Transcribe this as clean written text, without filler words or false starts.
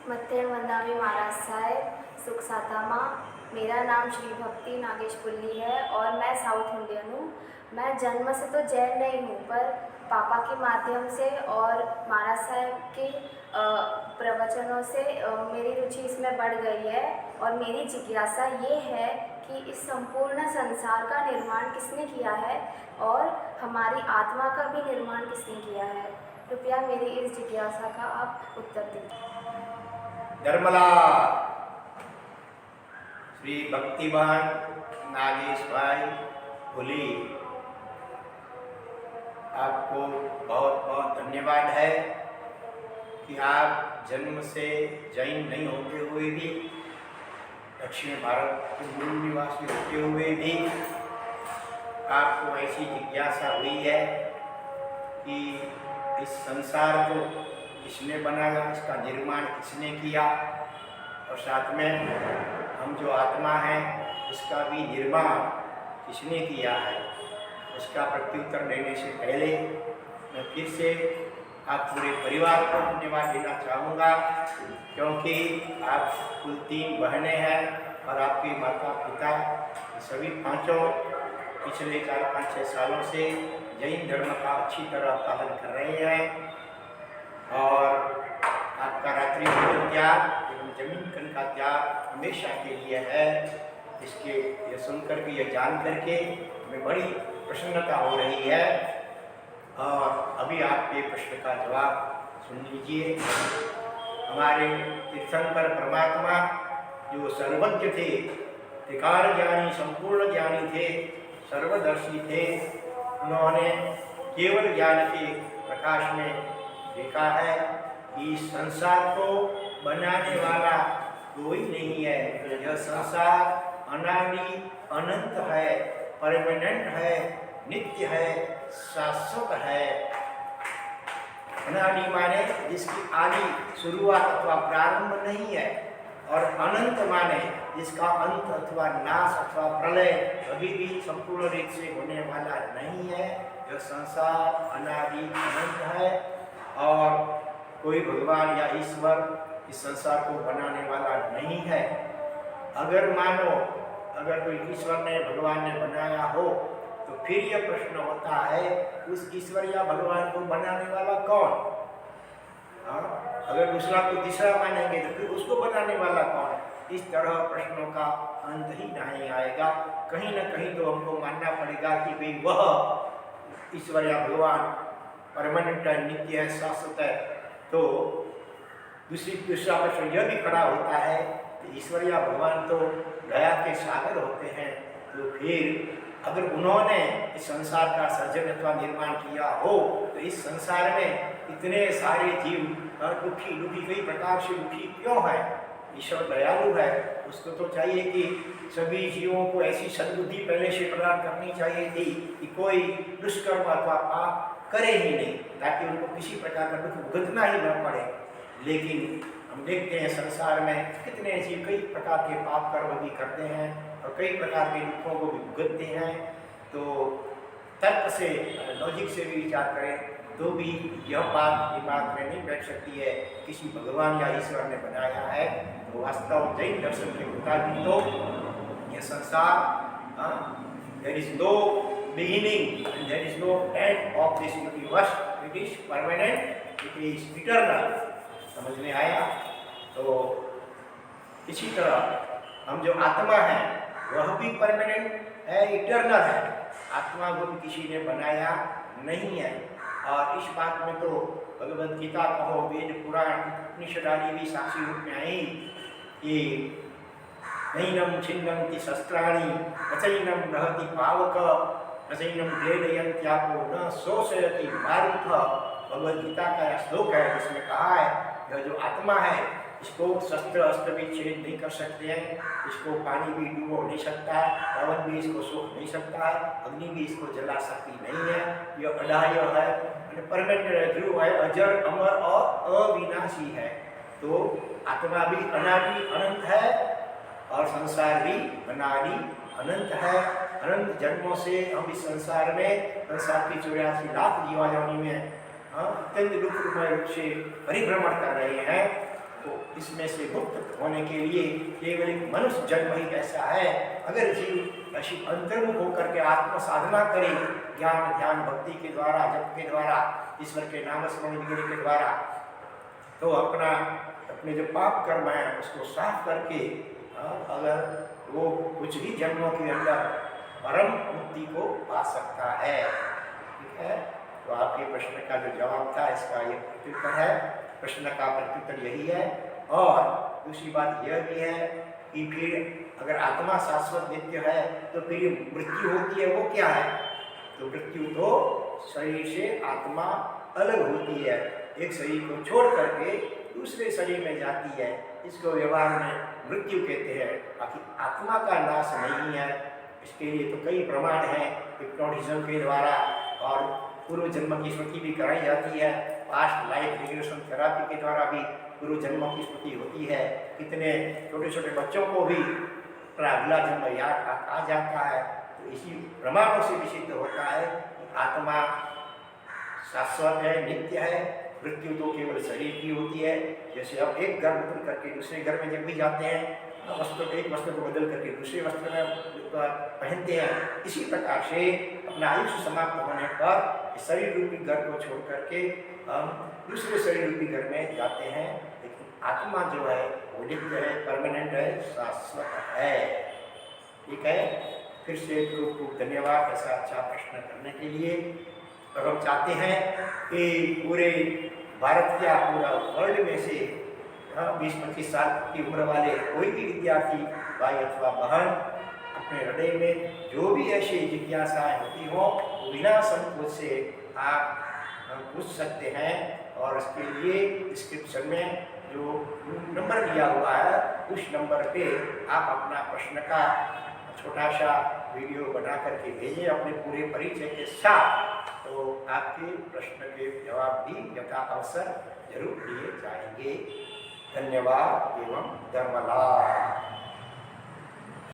मत्थे वंदामी महाराज साहेब सुख सातामा। मेरा नाम श्री भक्ति नागेश पुल्ली है और मैं साउथ इंडियन हूँ। मैं जन्म से तो जैन नहीं हूँ, पर पापा के माध्यम से और महाराज साहेब के प्रवचनों से मेरी रुचि इसमें बढ़ गई है। और मेरी जिज्ञासा ये है कि इस संपूर्ण संसार का निर्माण किसने किया है और हमारी आत्मा का भी निर्माण किसने किया है। कृपया मेरी इस जिज्ञासा का आप उत्तर दीजिए। धर्मला श्री भक्तिवान नागेश भाई पुली, आपको बहुत बहुत धन्यवाद है कि आप जन्म से जैन नहीं होते हुए भी, दक्षिण भारत के मूल निवासी होते हुए भी आपको ऐसी जिज्ञासा हुई है कि इस संसार को किसने बनाया, इसका निर्माण किसने किया, और साथ में हम जो आत्मा हैं उसका भी निर्माण किसने किया है, उसका प्रत्युत्तर देने से पहले मैं फिर से आप पूरे परिवार को धन्यवाद देना चाहूँगा, क्योंकि आप कुल 3 बहनें हैं और आपके माता पिता सभी पांचों पिछले 4-5-6 सालों से जैन धर्म का अच्छी तरह पालन कर रहे हैं। और आपका रात्रि भोजन त्याग एवं जमीन कन का त्याग हमेशा के लिए है। इसके ये सुनकर के, ये जान करके हमें बड़ी प्रसन्नता हो रही है। और अभी आपके प्रश्न का जवाब सुन लीजिए। हमारे तीर्थंकर परमात्मा जो सर्वज्ञ थे, त्रिकाल ज्ञानी, संपूर्ण ज्ञानी थे, सर्वदर्शी थे, उन्होंने केवल ज्ञान के प्रकाश में देखा है कि संसार को बनाने वाला कोई नहीं है। यह संसार अनादि अनंत है, परमानेंट है, नित्य है, शाश्वत है। अनादि माने जिसकी आदि, शुरुआत अथवा प्रारंभ नहीं है, और अनंत माने जिसका अंत अथवा नाश अथवा प्रलय कभी भी संपूर्ण रूप से होने वाला नहीं है। यह संसार अनादि अनंत है और कोई भगवान या ईश्वर इस संसार को बनाने वाला नहीं है। अगर मानो अगर कोई ईश्वर ने, भगवान ने बनाया हो, तो फिर यह प्रश्न होता है उस ईश्वर या भगवान को बनाने वाला कौन? अगर दूसरा को तीसरा मानेंगे तो फिर उसको बनाने वाला कौन? इस तरह प्रश्नों का अंत ही नहीं आएगा। कहीं ना कहीं तो हमको मानना पड़ेगा कि भाई वह ईश्वर या भगवान परमानेंट है, नित्य है, शाश्वत है। तो दूसरा प्रश्न यह भी खड़ा होता है कि ईश्वर या भगवान तो दया के सागर होते हैं, तो फिर अगर उन्होंने इस संसार का सर्जन अथवा निर्माण किया हो, तो इस संसार में इतने सारे जीव दुखी कई प्रकार से दुखी क्यों है? ईश्वर दयालु है, उसको तो चाहिए कि सभी जीवों को ऐसी सद्बुद्धि पहले से प्रदान करनी चाहिए थी कि कोई दुष्कर्म अथवा पाप करे ही नहीं, ताकि उनको किसी प्रकार का दुख भुगतना ही न पड़े। लेकिन हम देखते हैं संसार में कितने जीव कई प्रकार के पाप कर्म भी करते हैं और कई प्रकार के दुखों को भी भुगतते हैं। तो तर्क से, लॉजिक से भी विचार करें तो भी यह बात दिमाग में नहीं बैठ सकती है किसी भगवान या ईश्वर ने बनाया है। तो वास्तव जैन दर्शन के मुताबिक तो यह संसार, there is no beginning and there is no end of this universe. It is permanent, it is eternal. समझ में आया? तो इसी तरह हम जो आत्मा है वह भी परमानेंट है, इटर्नल है। आत्मा को भी किसी ने बनाया नहीं है। और इस बात में तो भगवद गीता कहो, वेद पुराण उपनिषद आदि भी साक्षी रूप में आई कि नैनम छिन्नन्ति शस्त्राणि रचैनम रहति पावक रचैनम ग्लेदयन्त्यापो न शोषयति मारुत। भगवद गीता का यह श्लोक है जिसमें कहा है यह जो आत्मा है इसको शस्त्र अस्त्र भी छेद नहीं कर सकते हैं, इसको पानी भी डूबो नहीं सकता है, पवन भी इसको सोख नहीं सकता है, अग्नि भी इसको जला सकती नहीं है। यह अडाह्य है, परमानेंट ध्रुव है, अजर अमर और अविनाशी है। तो आत्मा भी अनादि अनंत है और संसार भी अनादि अनंत है। अनंत जन्मों से हम इस संसार में, संसार की 84 लाख जीवायोनि में अत्यंत दुखमय रूप से परिभ्रमण कर रहे हैं। तो इसमें से मुक्त होने के लिए केवल एक मनुष्य जन्म ही ऐसा है। अगर जीव ऐसी अंतर्मुख होकर के आत्म साधना करे, ज्ञान ध्यान भक्ति के द्वारा, जप के द्वारा, ईश्वर के नाम स्मरण वगैरह के द्वारा, तो अपने जो पाप कर्म है उसको साफ करके अगर वो कुछ ही जन्मों के अंदर परम मुक्ति को पा सकता है। ठीक है, तो आपके प्रश्न का जो जवाब था इसका ये प्रत्युत्तर है। प्रश्न का प्रत्युत्तर यही है। और दूसरी बात यह भी है कि फिर अगर आत्मा शाश्वत नित्य है तो फिर ये मृत्यु होती है वो क्या है? तो मृत्यु तो शरीर से आत्मा अलग होती है, एक शरीर को छोड़ करके दूसरे शरीर में जाती है, इसको व्यवहार में मृत्यु कहते हैं। बाकी आत्मा का नाश नहीं है। इसके लिए तो कई प्रमाण हैं, हिप्नोटिज्म के द्वारा और पूर्व जन्म की स्मृति भी कराई जाती है, पास्ट लाइफ रिग्रेशन थेरापी के द्वारा भी पूर्व जन्म की स्मृति होती है। कितने छोटे छोटे बच्चों को भी अगला जन्म याद आ जाता है। तो इसी प्रमाणों से भी सिद्ध होता है कि आत्मा शाश्वत है, नित्य है। मृत्यु तो केवल शरीर की होती है। जैसे अब एक घर बदल करके दूसरे घर में जब भी जाते हैं, एक वस्त्र को बदल करके दूसरे वस्त्र में पहनते हैं, इसी प्रकार से अपना आयुष्य समाप्त होने पर शरीर रूपी घर को छोड़ करके हम दूसरे शरीर रूपी घर में जाते हैं। लेकिन आत्मा जो है वो नित्य है, परमानेंट है, शाश्वत है। ठीक है, फिर से खूब खूब धन्यवाद ऐसा अच्छा प्रश्न करने के लिए। और हम चाहते हैं कि पूरे भारत या पूरा वर्ल्ड में से 20-25 साल की उम्र वाले कोई भी विद्यार्थी भाई अथवा बहन अपने हृदय में जो भी ऐसी जिज्ञासाएं होती हो वो बिना संकोच से आप पूछ सकते हैं। और इसके लिए डिस्क्रिप्शन में जो नंबर दिया हुआ है उस नंबर पे आप अपना प्रश्न का छोटा सा वीडियो बना करके भेजें अपने पूरे परिचय के साथ, तो आपके प्रश्न के जवाब भी यथा अवसर जरूर दिए जाएंगे। धन्यवाद एवं धर्मलाभ।